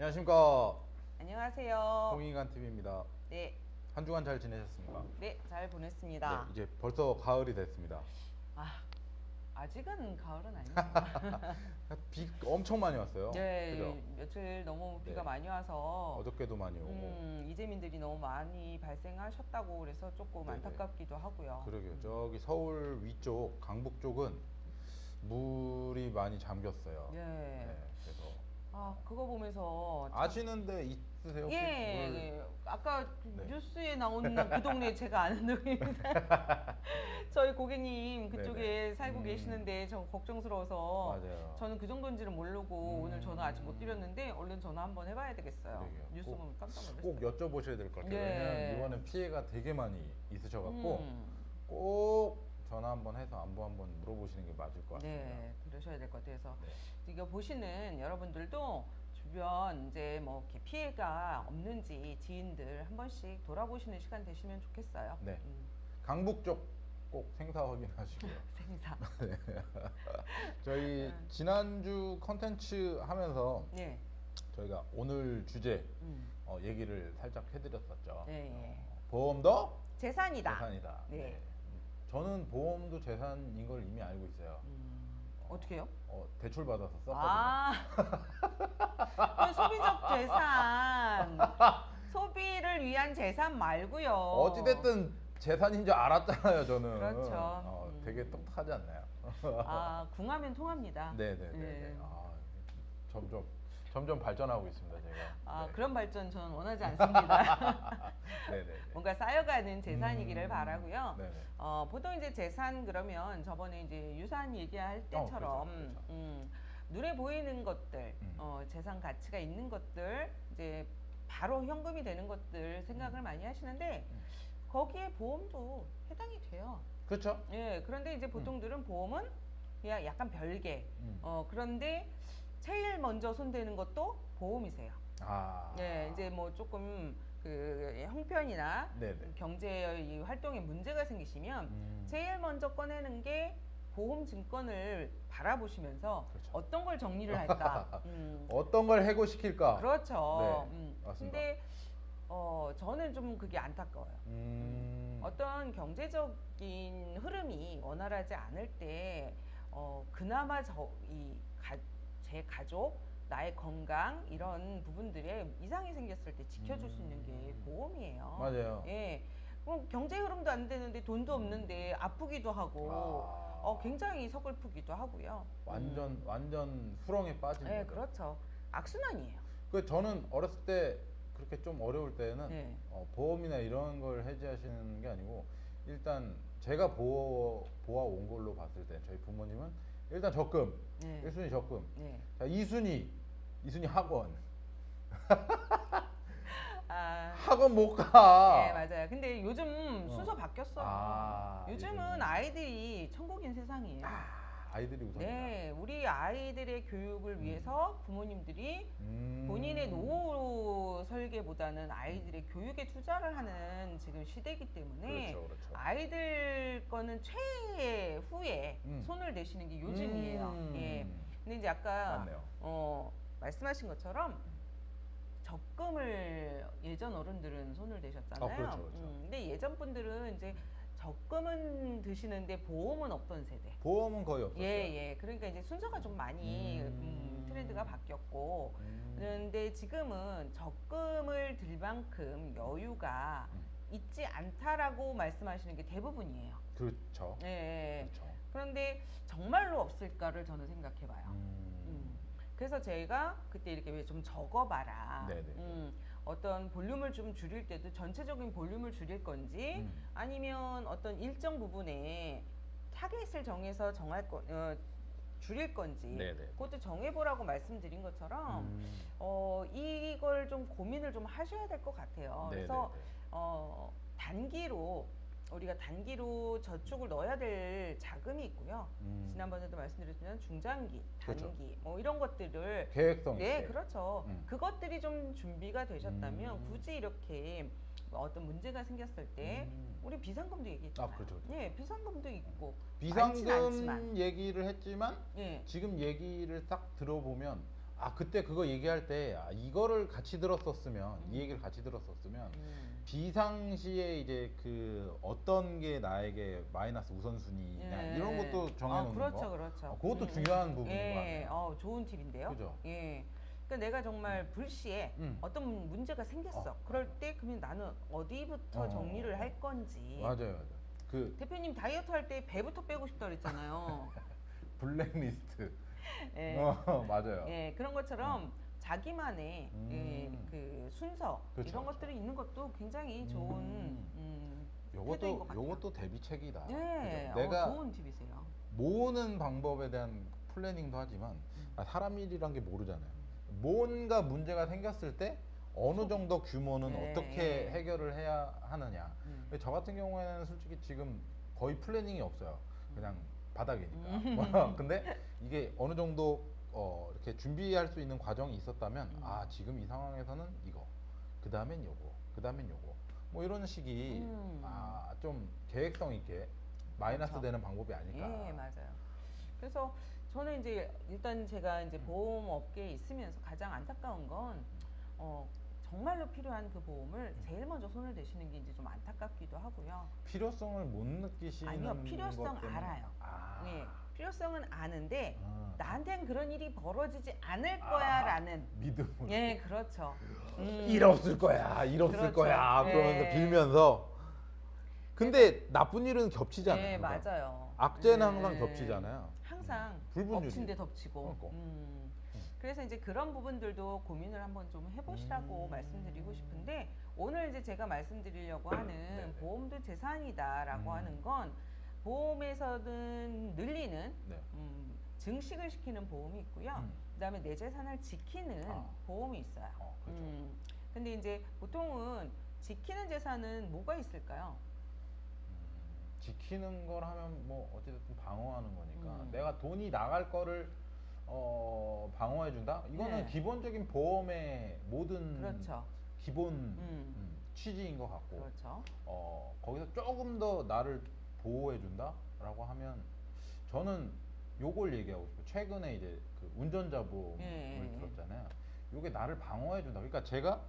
안녕하십니까. 안녕하세요. 홍익관 TV입니다. 네, 한 주간 잘 지내셨습니까? 네, 잘 네, 보냈습니다. 이제 벌써 가을이 됐습니다. 아, 아직은 가을은 아니죠. 비 엄청 많이 왔어요. 그죠? 네, 며칠 너무 비가 네. 많이 와서 어저께도 많이 오고. 이재민들이 너무 많이 발생하셨다고 그래서 조금 네네. 안타깝기도 하고요. 그러게요. 저기 서울 위쪽, 강북 쪽은 물이 많이 잠겼어요. 네. 네, 그래서 아, 그거 보면서 아시는데 있으세요? 혹시? 예, 물? 예. 아까 네. 뉴스에 나오는 그 동네 제가 아는 동네입니다. 저희 고객님 그쪽에 네네. 살고 계시는데 저 걱정스러워서 맞아요. 저는 그 정도인지는 모르고 오늘 전화 아직 못 드렸는데 얼른 전화 한번 해봐야 되겠어요. 그러게요. 뉴스 꼭- 보면 깜짝 놀랐어요. 꼭 여쭤보셔야 될 것 같아요. 네. 왜냐면 이번엔 피해가 되게 많이 있으셔갖고 음, 꼭 전화 한번 해서 안부 한번 물어보시는 게 맞을 것 같습니다. 네, 그러셔야 될 것 같아서 네. 이거 보시는 여러분들도 주변 이제 뭐 이렇게 피해가 없는지 지인들 한 번씩 돌아보시는 시간 되시면 좋겠어요. 네. 강북 쪽 꼭 생사 확인하시고요. 생사. 저희 지난주 컨텐츠 하면서 네. 저희가 오늘 주제 음. 얘기를 살짝 해드렸었죠. 네, 예. 보험도 재산이다. 재산이다. 네. 저는 보험도 재산인 걸 이미 알고 있어요. 어떻게 해요? 대출 받아서 썼거든요. 아, 그건 소비적 재산. 소비를 위한 재산 말고요. 어찌됐든 재산인 줄 알았잖아요, 저는. 그렇죠. 되게 똑똑하지 않나요? 아, 궁하면 통합니다. 네네네. 네. 점점 발전하고 있습니다, 제가. 아, 네. 그런 발전 저는 원하지 않습니다. 네네네. 뭔가 쌓여가는 재산이기를 바라고요. 네네. 보통 이제 재산 그러면 저번에 이제 유산 얘기할 때처럼 그렇죠. 눈에 보이는 것들, 재산 가치가 있는 것들, 이제 바로 현금이 되는 것들 생각을 많이 하시는데 거기에 보험도 해당이 돼요. 그렇죠? 예, 그런데 이제 보통들은 보험은 그냥 약간 별개. 그런데 제일 먼저 손대는 것도 보험이세요. 아. 네, 이제 뭐 조금 그 형편이나 네네. 경제 이 활동에 문제가 생기시면 제일 먼저 꺼내는 게 보험 증권을 바라보시면서 그렇죠. 어떤 걸 정리를 할까. 어떤 걸 해고시킬까? 그렇죠. 네, 맞습니다. 근데 저는 좀 그게 안타까워요. 어떤 경제적인 흐름이 원활하지 않을 때 그나마 제 가족, 나의 건강 이런 부분들에 이상이 생겼을 때 지켜줄 수 있는 게 보험이에요. 맞아요. 예. 그럼 경제 흐름도 안 되는데 돈도 없는데 아프기도 하고 굉장히 서글프기도 하고요. 완전 수렁에 빠진 네, 거죠. 그렇죠. 악순환이에요. 저는 어렸을 때 그렇게 좀 어려울 때는 네. 보험이나 이런 걸 해지하시는 게 아니고 일단 제가 보아온 걸로 봤을 때 저희 부모님은 일단 적금, 네. 1순위 적금, 네. 자 2순위 학원. 아, 학원 못 가. 네, 맞아요. 근데 요즘 순서 바뀌었어요. 요즘은 아이들이 천국인 세상이에요. 아이들이 우선이다. 네, 우리 아이들의 교육을 위해서 부모님들이 본인의 노후 설계보다는 아이들의 교육에 투자를 하는 지금 시대이기 때문에 그렇죠. 아이들 거는 최후에 손을 대시는 게 요즘이에요. 예. 근데 이제 아까 맞네요. 말씀하신 것처럼 적금을 예전 어른들은 손을 대셨잖아요. 그렇죠. 근데 예전 분들은 이제 적금은 드시는데 보험은 없던 세대. 보험은 거의 없었어요. 예. 그러니까 이제 순서가 좀 많이 트렌드가 바뀌었고, 그런데 지금은 적금을 들 만큼 여유가 있지 않다라고 말씀하시는 게 대부분이에요. 그렇죠. 예. 그렇죠. 그런데 정말로 없을까를 저는 생각해봐요. 그래서 제가 그때 이렇게 왜 좀 적어봐라. 어떤 볼륨을 좀 줄일 때도 전체적인 볼륨을 줄일 건지 아니면 어떤 일정 부분에 타겟을 정해서 줄일 건지 그것도 정해보라고 말씀드린 것처럼 이걸 좀 고민을 좀 하셔야 될 것 같아요. 그래서 우리가 단기로 저축을 넣어야 될 자금이 있고요. 지난번에도 말씀드렸지만 중장기, 단기 그렇죠. 뭐 이런 것들을 계획성 있게. 네, 그렇죠. 그것들이 좀 준비가 되셨다면 굳이 이렇게 어떤 문제가 생겼을 때 우리 비상금도 얘기했잖아요. 그렇죠. 예, 비상금도 있고 많진 비상금 않지만. 얘기를 했지만 예. 지금 얘기를 딱 들어보면 그때 그거 얘기할 때 이거를 같이 들었었으면 이 얘기를 같이 들었었으면 비상시에 이제 그 어떤 게 나에게 마이너스 우선순위냐 이런 것도 정해놓는 그렇죠, 거. 그렇죠. 그것도 중요한 부분인 거 아니에요? 좋은 팁인데요. 그죠? 예. 그러니까 내가 정말 불시에 어떤 문제가 생겼어. 그럴 때 그러면 나는 어디부터 정리를 할 건지. 맞아요. 그 대표님 다이어트 할 때 배부터 빼고 싶다 그랬잖아요. 블랙리스트. 예. 맞아요. 예, 그런 것처럼 자기만의 그 순서 그렇죠, 이런 그렇죠. 것들이 있는 것도 굉장히 좋은 태도인 것 같아요. 요것도 대비책이다. 네, 그죠? 내가 좋은 팁이세요. 모으는 방법에 대한 플래닝도 하지만 사람 일이란 게 모르잖아요. 뭔가 문제가 생겼을 때 어느 정도 규모는 어떻게 해결을 해야 하느냐. 저 같은 경우에는 솔직히 지금 거의 플래닝이 없어요. 그냥 바닥이니까. 근데 이게 어느 정도 이렇게 준비할 수 있는 과정이 있었다면 지금 이 상황에서는 이거, 그 다음엔 요거, 그 다음엔 요거, 뭐 이런 식이 좀 계획성 있게 마이너스 그렇죠. 되는 방법이 아닐까. 예, 맞아요. 그래서 저는 이제 일단 제가 이제 보험 업계에 있으면서 가장 안타까운 건 정말로 필요한 그 보험을 제일 먼저 손을 대시는 게 이제 좀 안타깝기도 하고요. 필요성을 못 느끼시는 아니요, 필요성 것 때문에. 알아요. 네, 필요성은 아는데 나한텐 그런 일이 벌어지지 않을 거야라는 믿음으로. 예, 그렇죠. 일 없을 거야, 일 없을 그렇죠. 거야. 그러면서 빌면서. 근데 나쁜 일은 겹치잖아요. 네, 그러니까. 맞아요. 악재는 항상 겹치잖아요. 항상 불분율이. 엎친 데 덮치고. 그러니까. 그래서 이제 그런 부분들도 고민을 한번 좀 해보시라고 말씀드리고 싶은데, 오늘 이제 제가 말씀드리려고 하는 보험도 재산이다라고 하는 건 보험에서는 늘리는 증식을 시키는 보험이 있고요. 그다음에 내 재산을 지키는 보험이 있어요. 그렇죠. 근데 이제 보통은 지키는 재산은 뭐가 있을까요? 지키는 걸 하면 뭐 어찌됐든 방어하는 거니까 내가 돈이 나갈 거를 방어해 준다? 이거는 기본적인 보험의 모든 그렇죠. 기본 취지인 것 같고 그렇죠. 거기서 조금 더 나를 보호해 준다? 라고 하면 저는 요걸 얘기하고 싶어요. 최근에 이제 그 운전자 보험을 들었잖아요. 요게 나를 방어해 준다. 그러니까 제가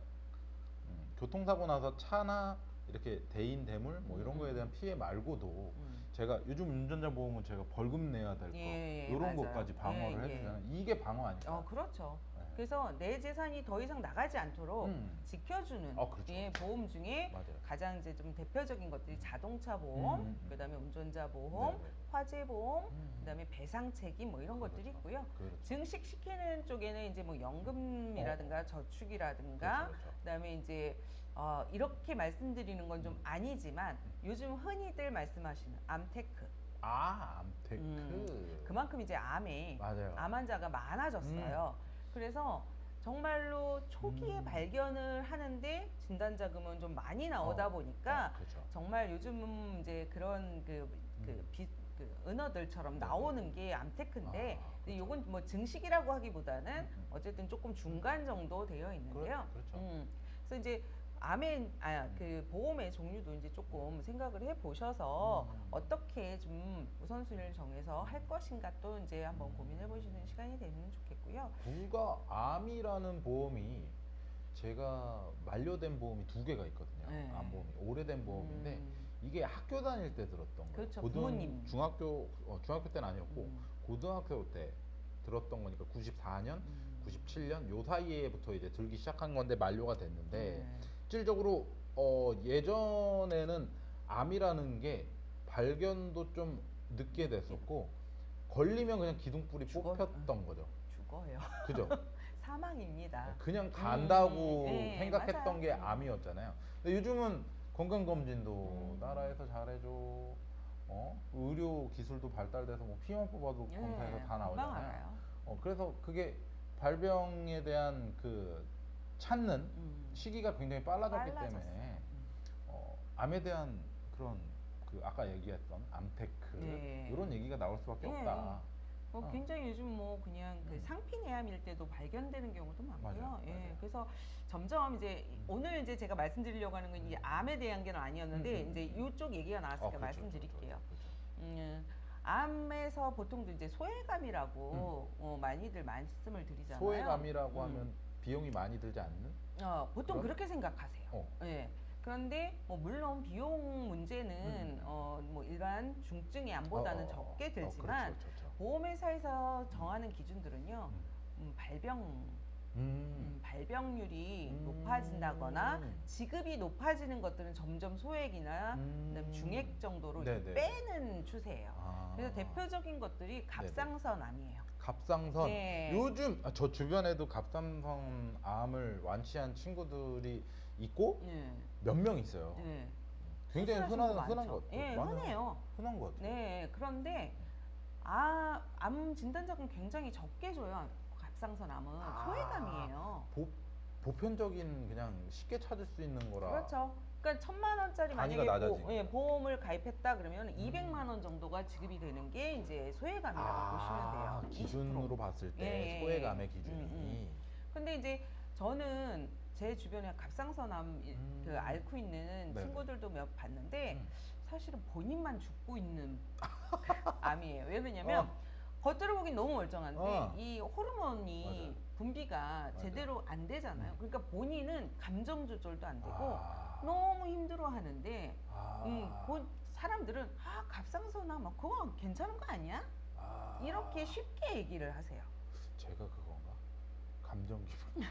교통사고 나서 차나 이렇게 대인 대물 뭐 이런 거에 대한 피해 말고도 제가 요즘 운전자 보험은 제가 벌금 내야 될 거 이런 것까지 방어를 해주잖아요. 이게 방어 아닐까? 그렇죠. 그래서 내 재산이 더 이상 나가지 않도록 지켜주는 그렇죠. 보험 중에 맞아요. 가장 이제 좀 대표적인 것들이 자동차 보험, 그다음에 운전자 보험, 화재 보험, 그다음에 배상 책임 뭐 이런 것들이 있고요. 그렇죠. 증식시키는 쪽에는 이제 뭐 연금이라든가 저축이라든가 그다음에 이제 이렇게 말씀드리는 건 좀 아니지만 요즘 흔히들 말씀하시는 암테크. 암테크. 그만큼 이제 암 환자가 많아졌어요. 그래서 정말로 초기에 발견을 하는데 진단 자금은 좀 많이 나오다 보니까 그렇죠. 정말 요즘은 이제 그런 그 은어들처럼 나오는 게 암테크인데 근데 요건 뭐 증식이라고 하기보다는 어쨌든 조금 중간 정도 되어 있는데요. 그렇죠. 그래서 이제 그 보험의 종류도 이제 조금 생각을 해 보셔서 어떻게 좀 우선순위를 정해서 할 것인가 또 이제 한번 고민해 보시는 시간이 되면 좋겠고요. 불과 암이라는 보험이 제가 만료된 보험이 2개가 있거든요. 암보험이 오래된 보험인데 이게 학교 다닐 때 들었던 거예요. 그렇죠. 부모님. 중학교 때는 아니었고 고등학교 때 들었던 거니까 94년, 97년 요 사이에부터 이제 들기 시작한 건데 만료가 됐는데 실질적으로 예전에는 암이라는 게 발견도 좀 늦게 됐었고 걸리면 그냥 기둥뿌리 뽑혔던 거죠. 죽어요. 그죠? 사망입니다. 그냥 간다고 생각했던 맞아요. 게 암이었잖아요. 근데 요즘은 건강검진도 따라해서 잘해줘. 의료 기술도 발달돼서 뭐 피만 뽑아도 검사해서 다 나오잖아요. 그래서 그게 발병에 대한 그 찾는 시기가 굉장히 빨라졌기 때문에 암에 대한 그런 그 아까 얘기했던 암테크 이런 얘기가 나올 수밖에 없다. 굉장히 요즘 뭐 그냥 그 상피내암일 때도 발견되는 경우도 많고요. 맞아요. 그래서 점점 이제 오늘 이제 제가 말씀드리려고 하는 건 이 암에 대한 게 아니었는데 이제 이쪽 얘기가 나왔으니까 말씀드릴게요. 암에서 보통 이제 소외감이라고 많이들 말씀을 드리잖아요. 소외감이라고 하면 비용이 많이 들지 않는? 보통 그렇게 생각하세요. 예. 그런데 물론 비용 문제는 뭐 일반 중증의 암보다는 적게 들지만 그렇죠. 보험회사에서 정하는 기준들은요. 발병률이 높아진다거나 지급이 높아지는 것들은 점점 소액이나 그다음에 중액 정도로 이제 빼는 추세예요. 그래서 대표적인 것들이 갑상선암이에요. 갑상선. 네. 요즘 저 주변에도 갑상선 암을 완치한 친구들이 있고 몇 명 있어요. 네. 굉장히 흔한 것 같아요. 예, 흔해요. 흔한 것 같아요. 네, 그런데 암 진단작은 굉장히 적게 줘요. 갑상선암은 소외감이에요. 보편적인 그냥 쉽게 찾을 수 있는 거라. 그렇죠. 그러니까 1,000만 원짜리 만약에 보험을 가입했다 그러면 200만 원 정도가 지급이 되는 게 이제 소외감이라고 보시면 돼요. 기준으로 20%. 봤을 때 소외감의 기준이. 근데 이제 저는 제 주변에 갑상선암 그 앓고 있는 친구들도 몇 봤는데 사실은 본인만 죽고 있는 암이에요. 왜냐면 겉으로 보긴 너무 멀쩡한데 이 호르몬이 분비가 제대로 안 되잖아요. 그러니까 본인은 감정 조절도 안 되고 너무 힘들어 하는데 사람들은 갑상선암 그거 괜찮은 거 아니야? 이렇게 쉽게 얘기를 하세요. 제가 그건가? 감정 기분.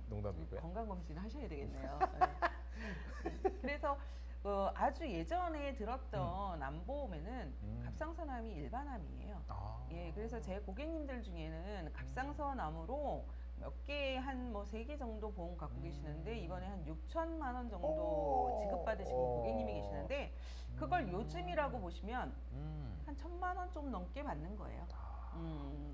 농담이고요. 건강검진 하셔야 되겠네요. 그래서 아주 예전에 들었던 암보험에는 갑상선암이 일반암이에요. 예, 그래서 제 고객님들 중에는 갑상선암으로 몇 개, 한 뭐 3개 정도 보험 갖고 계시는데 이번에 한 6천만 원 정도 지급받으신 고객님이 계시는데 그걸 요즘이라고 보시면 한 1,000만 원 좀 넘게 받는 거예요.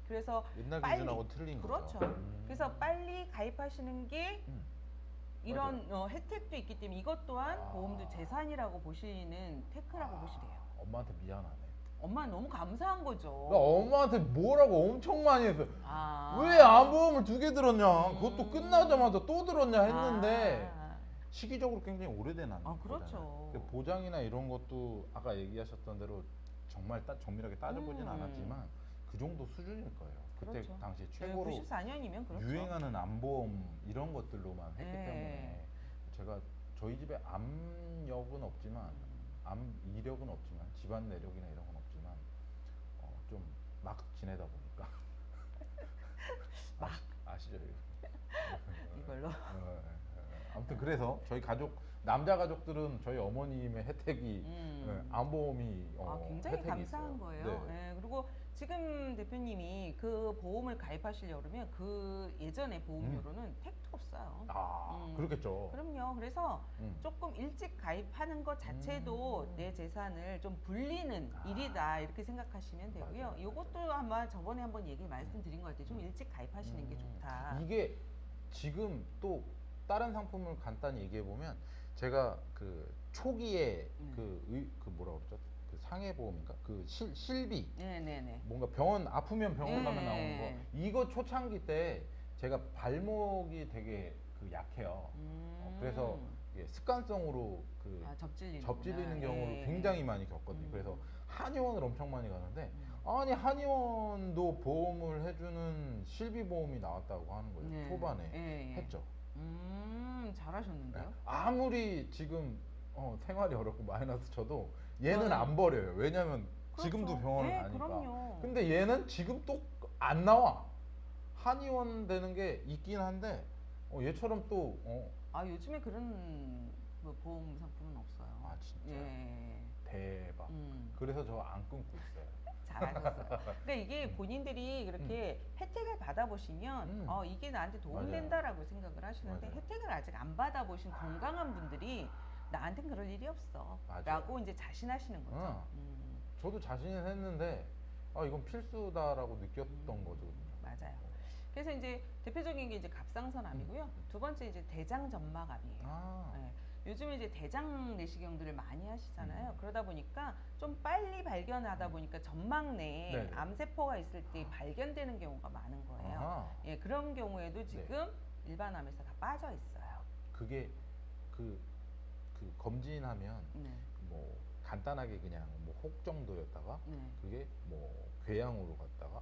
그래서 옛날 기준하고 틀린 거죠. 그렇죠. 그래서 빨리 가입하시는 게 이런 혜택도 있기 때문에 이것 또한 보험도 재산이라고 보시는 테크라고 보시래요. 엄마한테 미안하네. 엄마는 너무 감사한 거죠. 나 엄마한테 뭐라고 엄청 많이 했어. 왜 암보험을 2개 들었냐? 그것도 끝나자마자 또 들었냐 했는데 시기적으로 굉장히 오래된 암. 그렇죠. 보장이나 이런 것도 아까 얘기하셨던 대로 정말 정밀하게 따져보진 않았지만 그 정도 수준일 거예요. 그때 그렇죠. 당시에 최고로 94년이면 그렇죠. 유행하는 암보험 이런 것들로만 했기 때문에 제가 저희 집에 암력은 없지만 암 이력은 없지만 집안 내력이나 이런 건 없지만 좀 막 지내다 보니까 아시죠? 이걸로. 아무튼 그래서 저희 가족 남자 가족들은 저희 어머님의 혜택이 암보험이 굉장히 혜택이 감사한 있어요. 거예요. 네. 그리고 지금 대표님이 그 보험을 가입하시려고 그러면 그 예전에 보험료로는 택도 없어요. 그렇겠죠. 그럼요. 그래서 조금 일찍 가입하는 것 자체도 내 재산을 좀 불리는 일이다 이렇게 생각하시면 되고요. 이것도 아마 저번에 한번 말씀드린 것 같아요. 좀 일찍 가입하시는 게 좋다. 이게 지금 또 다른 상품을 간단히 얘기해 보면 제가 그 초기에 그 뭐라 그러죠? 그 상해보험인가? 그 실비. 네네네. 뭔가 아프면 병원 가면 나오는 거. 이거 초창기 때 제가 발목이 되게 약해요. 그래서 습관성으로 접질리는 경우를 굉장히 많이 겪거든요. 그래서 한의원을 엄청 많이 가는데 아니 한의원도 보험을 해주는 실비보험이 나왔다고 하는 거예요. 초반에 했죠. 잘하셨는데요? 아무리 지금 생활이 어렵고 마이너스 쳐도 얘는 안 버려요. 왜냐면 지금도 병원을 가니까. 그럼요. 근데 얘는 지금 또 안 나와. 한의원 되는 게 있긴 한데 얘처럼 또 요즘에 그런 보험 상품은 없어요. 진짜? 대박. 그래서 저 안 끊고 있어요. 잘하셨어요. 그러니까 이게 본인들이 그렇게 혜택을 받아보시면 이게 나한테 도움된다라고 생각을 하시는데 혜택을 아직 안 받아보신 건강한 분들이 나한텐 그럴 일이 없어 라고 이제 자신하시는 거죠. 저도 자신은 했는데 이건 필수다라고 느꼈던 거죠. 맞아요. 그래서 이제 대표적인 게 이제 갑상선암이고요. 두 번째 이제 대장점막암이에요. 요즘에 이제 대장 내시경들을 많이 하시잖아요. 그러다 보니까 좀 빨리 발견하다 보니까 점막 내에 암세포가 있을 때 발견되는 경우가 많은 거예요. 그런 경우에도 지금 일반암에서 다 빠져 있어요. 그게 그 검진하면 뭐 간단하게 그냥 뭐 혹 정도였다가 네. 그게 뭐 궤양으로 갔다가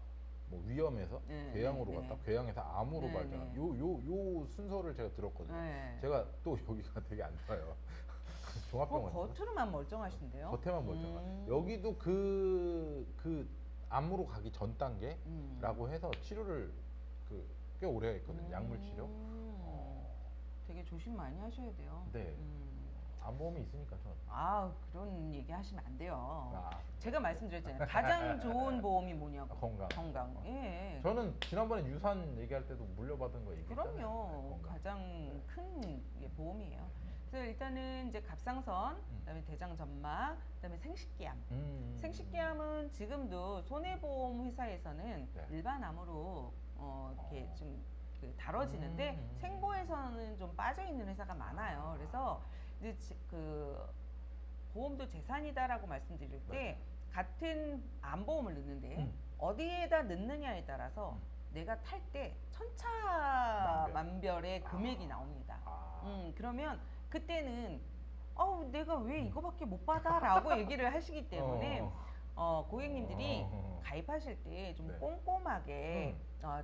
뭐 위험해서 네, 궤양으로 네, 갔다 네. 궤양에서 암으로 네, 발전한 네. 요 순서를 제가 들었거든요. 네. 제가 또 여기가 되게 안 좋아요. 종합병원인가? 겉으로만 멀쩡하신데요? 겉에만 멀쩡한. 여기도 그 암으로 가기 전 단계라고 해서 치료를 꽤 오래 했거든요. 약물 치료. 되게 조심 많이 하셔야 돼요. 네. 암보험이 있으니까 저는. 그런 얘기 하시면 안 돼요. 아, 제가 말씀드렸잖아요. 가장 좋은 보험이 뭐냐고. 건강. 건강. 예. 저는 지난번에 유산 얘기할 때도 물려받은 거 얘기했잖아요. 그럼요. 건강. 가장 큰 보험이에요. 그래서 일단은 이제 갑상선, 그다음에 대장점막, 그다음에 생식기암. 생식기암은 지금도 손해보험 회사에서는 네. 일반 암으로 이렇게 좀 다뤄지는데 생보에서는 좀 빠져 있는 회사가 많아요. 그래서 이제 그 보험도 재산이다라고 말씀드릴 때 같은 암보험을 넣는데 어디에다 넣느냐에 따라서 내가 탈 때 천차만별의 금액이 나옵니다. 그러면 그때는 내가 왜 이거밖에 못 받아라고 얘기를 하시기 때문에 고객님들이 가입하실 때 좀 네. 꼼꼼하게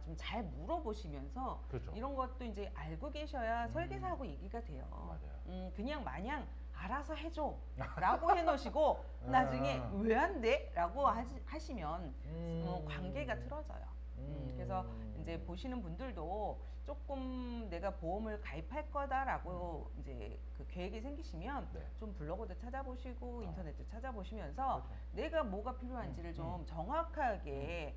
좀 잘 물어보시면서 그렇죠. 이런 것도 이제 알고 계셔야 설계사하고 얘기가 돼요. 맞아요. 그냥 마냥 알아서 해줘 라고 해놓으시고 나중에 왜 안 돼? 라고 하시면 관계가 틀어져요. 그래서 이제 보시는 분들도 조금 내가 보험을 가입할 거다라고 이제 그 계획이 생기시면 네. 좀 블로그도 찾아보시고 인터넷도 찾아보시면서 그렇죠. 내가 뭐가 필요한지를 좀 정확하게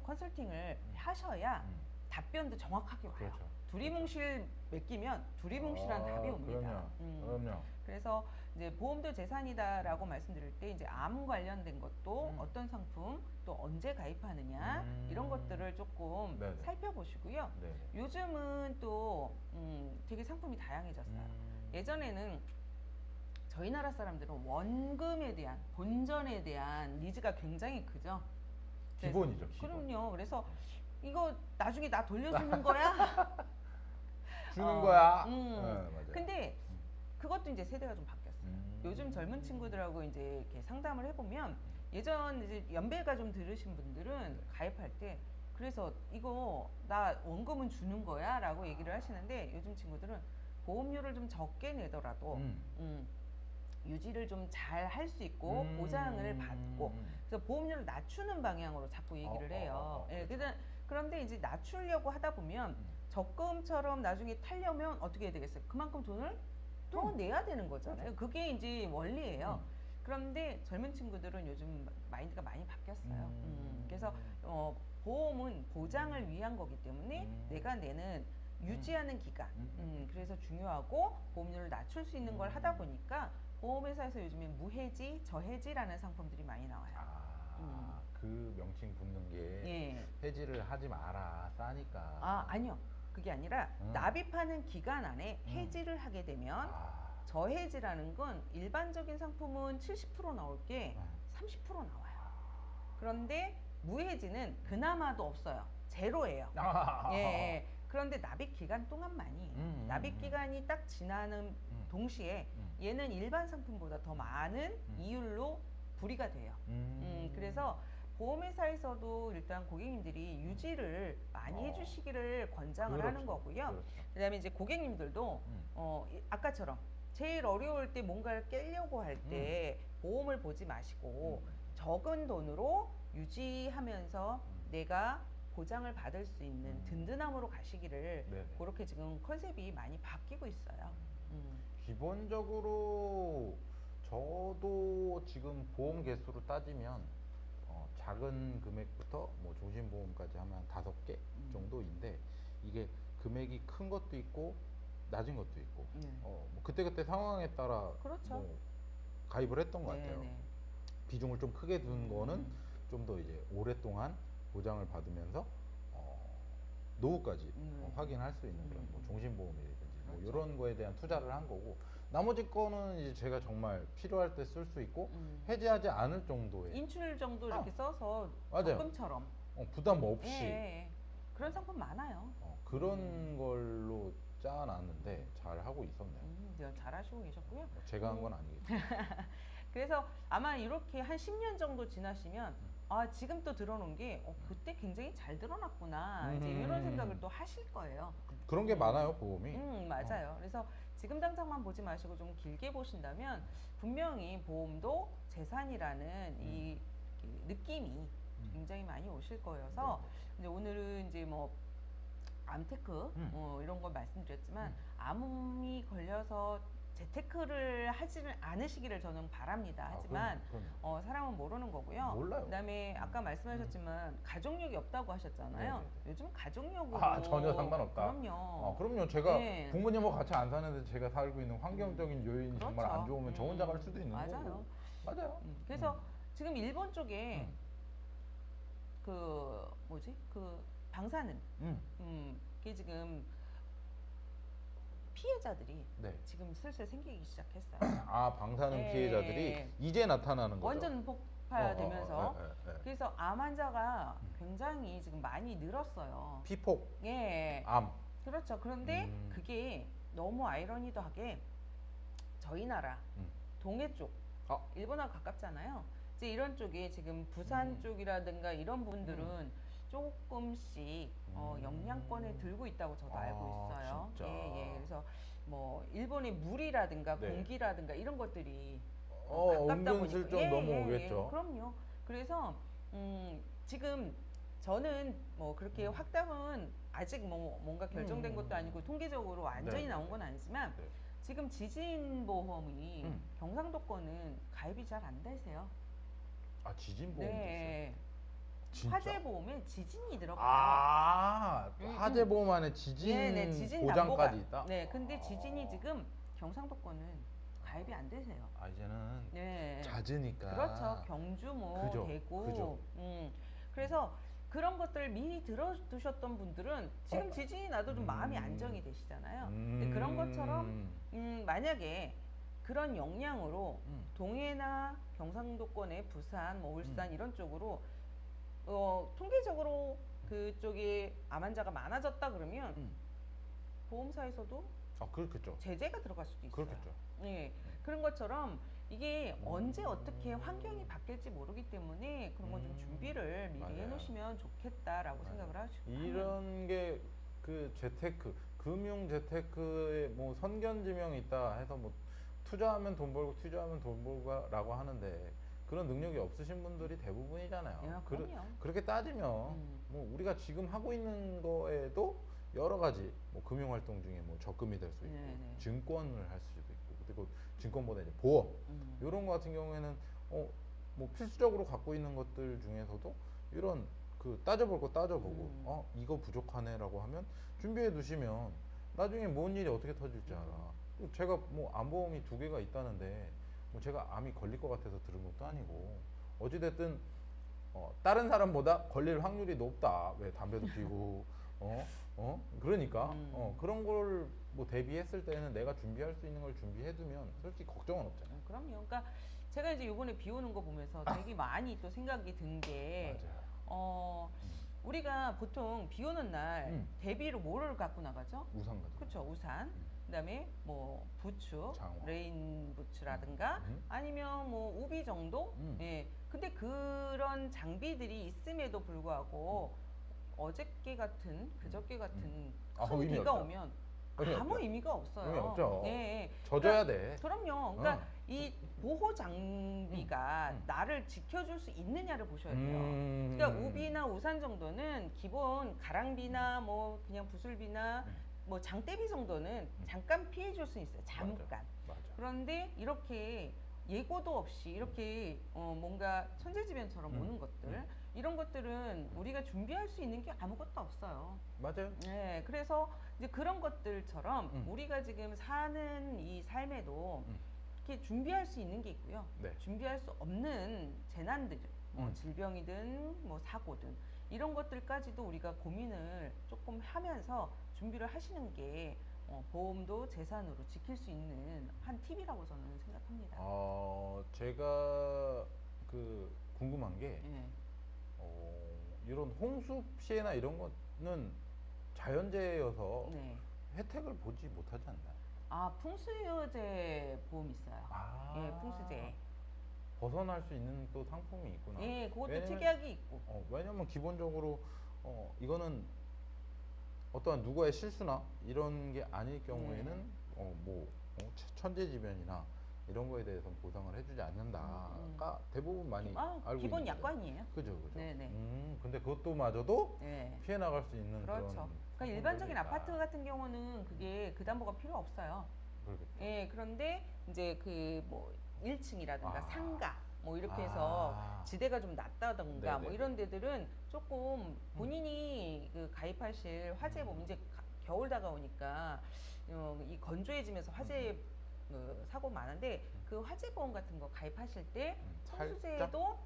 컨설팅을 하셔야 답변도 정확하게 와요. 그렇죠. 두리뭉실 맡기면 두리뭉실한 답이 옵니다. 그럼요. 그래서 이제 보험도 재산이다라고 말씀드릴 때 이제 암 관련된 것도 어떤 상품 또 언제 가입하느냐 이런 것들을 조금 네네. 살펴보시고요. 네. 요즘은 또 되게 상품이 다양해졌어요. 예전에는 저희 나라 사람들은 원금에 대한 본전에 대한 니즈가 굉장히 크죠. 기본이죠. 기본. 그럼요. 그래서 이거 나중에 나 돌려주는 거야? 주는 거야. 맞아요. 근데 그것도 이제 세대가 좀 바뀌었어요. 요즘 젊은 친구들하고 이제 이렇게 상담을 해보면 예전 이제 연배가 좀 들으신 분들은 가입할 때 그래서 이거 나 원금은 주는 거야? 라고 얘기를 하시는데 요즘 친구들은 보험료를 좀 적게 내더라도 유지를 좀 잘 할 수 있고 보장을 받고 그래서 보험료를 낮추는 방향으로 자꾸 얘기를 해요. 예, 그렇죠. 그런데 이제 낮추려고 하다 보면 적금처럼 나중에 타려면 어떻게 해야 되겠어요? 그만큼 돈을 더 내야 되는 거잖아요. 그게 이제 원리예요. 그런데 젊은 친구들은 요즘 마인드가 많이 바뀌었어요. 그래서 보험은 보장을 위한 거기 때문에 내가 내는 유지하는 기간 그래서 중요하고 보험료를 낮출 수 있는 걸 하다 보니까 보험회사에서 요즘에 무해지, 저해지라는 상품들이 많이 나와요. 그 명칭 붙는 게 해지를 하지 마라 싸니까. 아니요. 그게 아니라 납입하는 기간 안에 해지를 하게 되면 저해지라는 건 일반적인 상품은 70% 나올 게 30% 나와요. 그런데 무해지는 그나마도 없어요. 제로예요. 예. 그런데 납입 기간 동안만이 납입 기간이 딱 지나는 동시에 얘는 일반 상품보다 더 많은 이율로 불이가 돼요. 그래서 보험회사에서도 일단 고객님들이 유지를 많이 해주시기를 권장을 하는 거고요. 그렇죠. 그다음에 이제 고객님들도 아까처럼 제일 어려울 때 뭔가를 깨려고 할 때 보험을 보지 마시고 적은 돈으로 유지하면서 내가 보장을 받을 수 있는 든든함으로 가시기를 그렇게 지금 컨셉이 많이 바뀌고 있어요. 기본적으로 저도 지금 보험 개수로 따지면 작은 금액부터 뭐 종신보험까지 하면 5개 정도인데 이게 금액이 큰 것도 있고 낮은 것도 있고 뭐 그때그때 상황에 따라 그렇죠. 뭐 가입을 했던 것 같아요. 비중을 좀 크게 둔 거는 좀 더 이제 오랫동안 보장을 받으면서 노후까지 확인할 수 있는 그런 뭐 종신보험이라든지 뭐 이런 거에 대한 투자를 한 거고 나머지 거는 이제 제가 정말 필요할 때 쓸 수 있고 해지하지 않을 정도의 인출 정도 이렇게 써서 맞아요. 적금처럼 부담 없이 그런 상품 많아요. 그런 걸로 짜놨는데 잘 하고 있었네요. 네, 잘 하시고 계셨고요. 제가 한 건 아니겠죠. 그래서 아마 이렇게 한 10년 정도 지나시면 아 지금 또 들어놓은 게 그때 굉장히 잘 들어놨구나 이제 이런 생각을 또 하실 거예요. 그런 게 많아요, 보험이. 맞아요. 그래서 지금 당장만 보지 마시고 좀 길게 보신다면 분명히 보험도 재산이라는 이 느낌이 굉장히 많이 오실 거여서 이제 오늘은 이제 뭐 암테크 이런 걸 말씀드렸지만 암이 걸려서 재테크를 하지는 않으시기를 저는 바랍니다. 하지만 그럼요. 사람은 모르는 거고요. 몰라요. 그다음에 아까 말씀하셨지만 가족력이 없다고 하셨잖아요. 네네네. 요즘 가족력으로 전혀 상관없다. 그럼요. 그럼요. 제가 네. 부모님하고 같이 안 사는데 제가 살고 있는 환경적인 요인이 정말 안 그렇죠. 좋으면 저 혼자 갈 수도 있는 맞아요. 거고. 맞아요. 그래서 지금 일본 쪽에 그 뭐지? 그 방사능 그게 지금 피해자들이 네. 지금 슬슬 생기기 시작했어요. 아, 방사능 예. 피해자들이 이제 나타나는 거죠. 완전 폭파되면서 예. 그래서 암 환자가 굉장히 지금 많이 늘었어요. 피폭, 예. 암. 그렇죠. 그런데 그게 너무 아이러니하게 저희 나라 동해 쪽 일본하고 가깝잖아요. 이제 이런 쪽에 지금 부산 쪽이라든가 이런 부분들은 조금씩 영향권에 들고 있다고 저도 알고 있어요. 진짜. 예. 그래서 뭐 일본의 물이라든가 네. 공기라든가 이런 것들이 은근슬쩍 넘어오겠죠. 그럼요. 그래서 지금 저는 뭐 그렇게 확답은 아직 뭐 뭔가 결정된 것도 아니고 통계적으로 완전히 네. 나온 건 아니지만 네. 지금 지진 보험이 경상도권은 가입이 잘 안 되세요. 아, 지진 보험도 네. 있어요? 진짜? 화재 보험에 지진이 들어가요. 화재 보험 안에 지진, 지진 보장까지 담보가. 있다? 네, 근데 지진이 지금 경상도권은 가입이 안 되세요. 이제는 네. 잦으니까. 그렇죠. 경주 뭐 그죠, 대구. 그죠. 그래서 그런 것들을 미리 들어두셨던 분들은 지금 지진이 나도 좀 마음이 안정이 되시잖아요. 근데 그런 것처럼 만약에 그런 영향으로 동해나 경상도권의 부산, 뭐 울산 이런 쪽으로 통계적으로 그쪽에 암 환자가 많아졌다 그러면 보험사에서도 그렇겠죠. 제재가 들어갈 수도 있어요. 그렇겠죠. 예, 그런 것처럼 이게 언제 어떻게 환경이 바뀔지 모르기 때문에 그런 건 좀 준비를 미리 맞아요. 해놓으시면 좋겠다라고 생각을 하시고 이런 게 그 재테크, 금융 재테크에 뭐 선견지명이 있다 해서 뭐 투자하면 돈 벌고 투자하면 돈 벌고라고 하는데 그런 능력이 없으신 분들이 대부분이잖아요. 야, 그럼요. 그렇게 따지면 뭐 우리가 지금 하고 있는 거에도 여러 가지 뭐 금융 활동 중에 뭐 적금이 될 수 있고 네네. 증권을 할 수도 있고 그리고 증권보다 이제 보험 이런 거 같은 경우에는 뭐 필수적으로 갖고 있는 것들 중에서도 이런 그 따져볼 거 따져보고 이거 부족하네라고 하면 준비해 두시면 나중에 뭔 일이 어떻게 터질지 알아. 제가 뭐 암보험이 2개가 있다는데 뭐 제가 암이 걸릴 것 같아서 들은 것도 아니고 어찌됐든 다른 사람보다 걸릴 확률이 높다. 왜 담배도 피고 그러니까 그런 걸 뭐 대비했을 때는 내가 준비할 수 있는 걸 준비해두면 솔직히 걱정은 없잖아요. 그럼요. 그러니까 제가 이제 이번에 비 오는 거 보면서 되게 많이 또 생각이 든 게 우리가 보통 비 오는 날 대비로 뭐를 갖고 나가죠? 우산 같은 거. 그렇죠. 우산. 그다음에 뭐 부츠, 장화. 레인 부츠라든가 아니면 뭐 우비 정도. 예. 근데 그런 장비들이 있음에도 불구하고 어저께 같은 그저께 같은 큰 의미 비가 없죠. 오면 의미 아무 없죠. 의미가 없어요. 의미 없죠. 예. 젖어야 돼. 그럼요. 그러니까 이 보호 장비가 나를 지켜줄 수 있느냐를 보셔야 돼요. 그러니까 우비나 우산 정도는 기본 가랑비나 뭐 그냥 부슬비나 뭐 장대비 정도는 잠깐 피해줄 수 있어요. 잠깐. 맞아. 그런데 이렇게 예고도 없이 이렇게 뭔가 천재지변처럼 오는 것들 이런 것들은 우리가 준비할 수 있는 게 아무것도 없어요. 맞아요. 네, 그래서 이제 그런 것들처럼 우리가 지금 사는 이 삶에도 이렇게 준비할 수 있는 게 있고요. 네. 준비할 수 없는 재난들, 뭐 질병이든 뭐 사고든 이런 것들까지도 우리가 고민을 조금 하면서 준비를 하시는 게 보험도 재산으로 지킬 수 있는 한 팁이라고 저는 생각합니다. 제가 그 궁금한 게 네. 이런 홍수 피해나 이런 거는 자연재해여서 네. 혜택을 보지 못하지 않나요? 풍수유재 보험 있어요. 예, 풍수재. 벗어날 수 있는 또 상품이 있구나. 예, 그것도 왜냐면, 특이하게 있고. 왜냐면 기본적으로 이거는 어떠한 누구의 실수나 이런 게 아닐 경우에는 천재지변이나 이런 거에 대해서 보상을 해주지 않는다가 대부분 많이 알고 기본 있는 거죠. 약관이에요. 그죠. 네네. 근데 그것도마저도 네. 피해 나갈 수 있는 그렇죠. 그러니까 일반적인 아파트 같은 경우는 그게 그 담보가 필요 없어요. 그렇겠죠. 예, 그런데 이제 그 뭐 1층이라든가 상가 뭐 이렇게 해서 지대가 좀 낮다던가 네네네. 뭐 이런 데들은 조금 본인이 그 가입하실 화재보험 이제 겨울 다가오니까 이 건조해지면서 화재 그 사고 많은데 그 화재보험 같은 거 가입하실 때 청수제도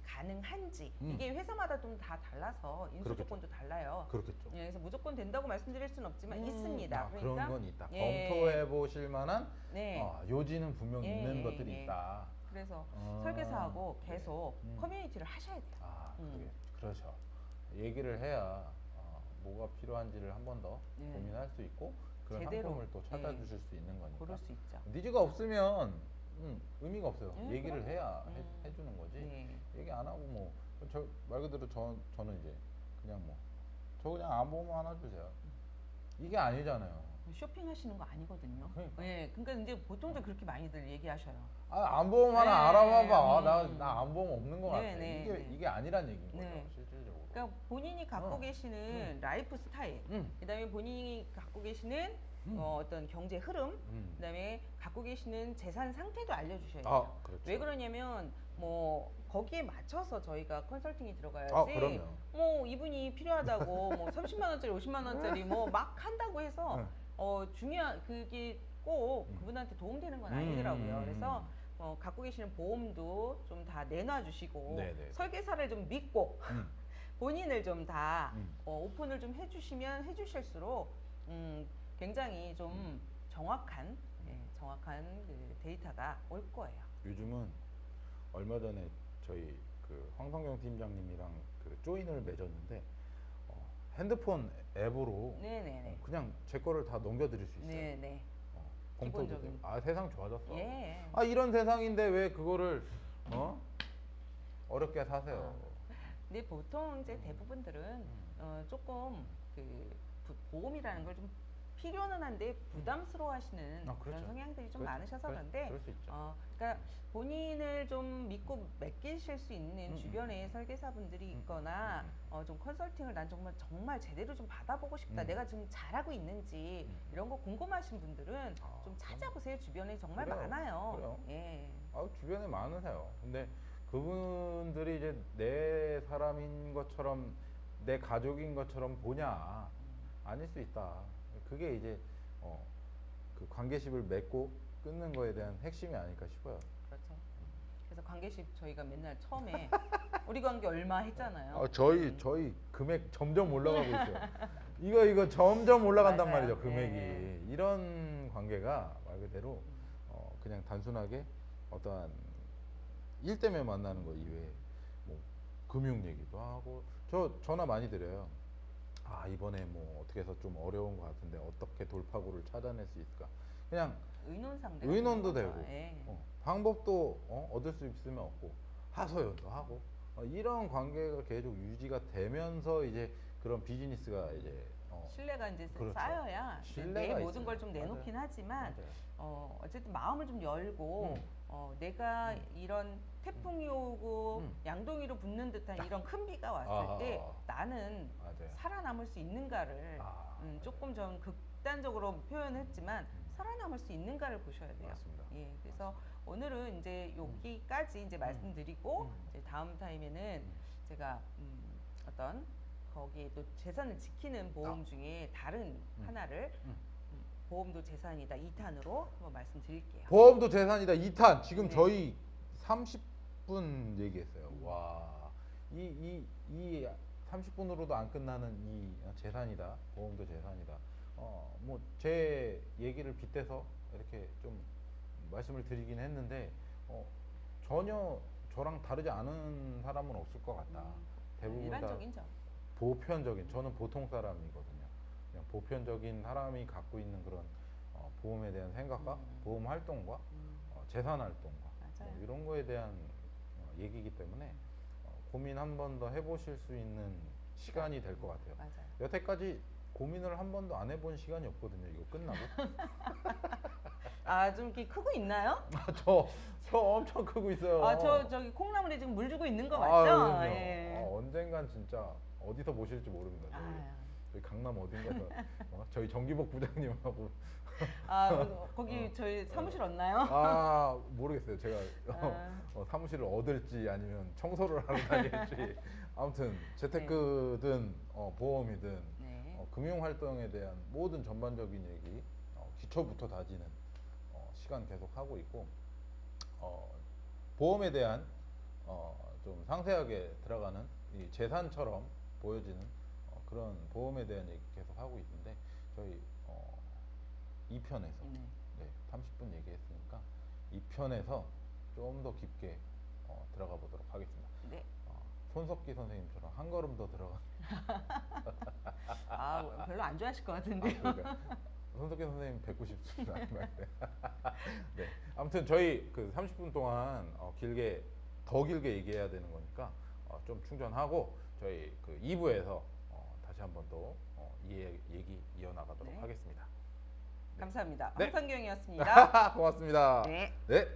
가능한지 이게 회사마다 좀 다 달라서 인수 조건도 달라요. 그렇겠죠. 예, 그래서 무조건 된다고 말씀드릴 수는 없지만 있습니다. 그러니까 그런 건 있다. 예. 검토해 보실 만한 네. 요지는 분명히 예, 있는 예, 것들이 예. 있다. 그래서 설계사하고 네. 계속 커뮤니티를 하셔야 돼요. 그렇죠. 얘기를 해야 뭐가 필요한지를 한 번 더 네. 고민할 수 있고 그런 제대로, 상품을 또 찾아주실 수 있는 거니까. 고를 수 있죠. 니즈가 없으면 의미가 없어요. 네, 얘기를 그럼요. 해야 해주는 거지. 네. 얘기 안 하고 뭐 저 말 그대로 저는 이제 그냥 저 그냥 안 보면 하나 주세요. 이게 아니잖아요. 쇼핑하시는 거 아니거든요. 그러니까. 예, 그러니까 이제 보통들 그렇게 많이들 얘기하셔요. 안 보면 하나 네, 알아봐봐. 나 안 보면 없는 것 같아. 네, 이게 아니란 얘기인 거죠, 네. 실질적으로. 그러니까 본인이 갖고 계시는 라이프 스타일, 그다음에 본인이 갖고 계시는 어떤 경제 흐름, 그다음에 갖고 계시는 재산 상태도 알려주셔야 돼요. 그렇죠. 왜 그러냐면 뭐 거기에 맞춰서 저희가 컨설팅이 들어가야지. 그럼요. 뭐 이분이 필요하다고 뭐 30만 원짜리, 50만 원짜리 뭐 막 한다고 해서 중요한 그게 꼭 그분한테 도움되는 건 아니더라고요. 그래서 갖고 계시는 보험도 좀 다 내놔 주시고 설계사를 좀 믿고 본인을 좀 다 오픈을 좀 해주시면 해주실수록 굉장히 좀 정확한 그 데이터가 올 거예요. 요즘은 얼마 전에 저희 그 황성경 팀장님이랑 그 조인을 맺었는데 핸드폰 앱으로 그냥 제 거를 다 넘겨드릴 수 있어요. 네네. 공표도 되고. 세상 좋아졌어. 예. 이런 세상인데 왜 그거를 어렵게 사세요. 근데 보통 이제 대부분들은 조금 그 보험이라는 걸 좀 필요는 한데 부담스러워하시는 그런 그렇죠. 성향들이 좀 그렇죠. 많으셔서 그런데 그럴 수 있죠. 그러니까 본인을 좀 믿고 맡기실 수 있는 주변에 설계사분들이 있거나 좀 컨설팅을 난 정말 제대로 좀 받아보고 싶다. 내가 지금 잘하고 있는지 이런 거 궁금하신 분들은 좀 찾아보세요. 주변에 정말 많아요. 그래요. 예. 주변에 많으세요. 근데 그분들이 이제 내 사람인 것처럼 내 가족인 것처럼 보냐? 아닐 수 있다. 그게 이제 그 관계십을 맺고 끊는 거에 대한 핵심이 아닐까 싶어요. 그렇죠. 그래서 관계십 저희가 맨날 처음에 우리 관계 얼마 했잖아요. 저희 금액 점점 올라가고 있어요. 이거 점점 올라간단 맞아요. 말이죠. 금액이. 네. 이런 관계가 말 그대로 그냥 단순하게 어떠한 일 때문에 만나는 거 이외에 뭐 금융 얘기도 하고 전화 많이 드려요. 이번에 뭐 어떻게 해서 좀 어려운 것 같은데 어떻게 돌파구를 찾아낼 수 있을까? 그냥 의논도 되고 방법도 얻을 수 있으면 얻고 하소연도 하고 이런 관계가 계속 유지가 되면서 이제 그런 비즈니스가 이제 신뢰가 이제 그렇죠. 쌓여야 내 모든 걸 좀 내놓긴 하지만 어쨌든 마음을 좀 열고 내가 이런 태풍이 오고 양동이로 붙는 듯한 이런 큰 비가 왔을 때 나는 살아남을 수 있는가를 조금 좀 극단적으로 표현했지만 살아남을 수 있는가를 보셔야 돼요. 맞습니다. 예, 그래서 오늘은 이제 여기까지 이제 말씀드리고 이제 다음 타임에는 제가 어떤 거기에 또 재산을 지키는 보험 중에 다른 하나를 보험도 재산이다 2탄으로 한번 말씀드릴게요. 보험도 재산이다 2탄 지금 네. 저희 30분 얘기했어요. 와, 이 30분으로도 안 끝나는 이 재산이다 보험도 재산이다. 뭐 제 얘기를 빗대서 이렇게 좀 말씀을 드리긴 했는데 전혀 저랑 다르지 않은 사람은 없을 것 같다. 대부분 일반적이죠. 보편적인 저는 보통 사람이거든요. 그냥 보편적인 사람이 갖고 있는 그런 보험에 대한 생각과 보험 활동과 재산 활동과 맞아요. 이런 거에 대한 얘기이기 때문에 고민 한 번 더 해보실 수 있는 시간이 될 것 같아요. 맞아요. 여태까지 고민을 한 번도 안 해본 시간이 없거든요. 이거 끝나고. 아, 좀 이렇게 크고 있나요? 저 엄청 크고 있어요. 아, 저기 콩나물에 지금 물 주고 있는 거 아, 맞죠? 그럼요. 예. 언젠간 진짜 어디서 모실지 모릅니다. 저희 강남 어딘가서 저희 정기복 부장님하고 거기 저희 사무실 없나요? 모르겠어요. 제가 사무실을 얻을지 아니면 청소를 하러 다닐지. 아무튼 재테크든 보험이든 네. 금융 활동에 대한 모든 전반적인 얘기 기초부터 다지는 시간 계속 하고 있고 보험에 대한 좀 상세하게 들어가는 이 재산처럼 보여지는 그런 보험에 대한 얘기 계속 하고 있는데 저희 2편에서 네, 30분 얘기했으니까 2편에서 좀 더 깊게 들어가 보도록 하겠습니다. 네. 손석기 선생님처럼 한 걸음 더 들어가. 별로 안 좋아하실 것 같은데요. 그러니까. 손석기 선생님 뵙고 싶습니다. 네. 아무튼 저희 그 30분 동안 더 길게 얘기해야 되는 거니까 좀 충전하고 저희 그 2부에서 다시 한번 또 이 얘기 이어나가도록 하겠습니다. 감사합니다. 네. 황선경이었습니다. 고맙습니다. 네. 네.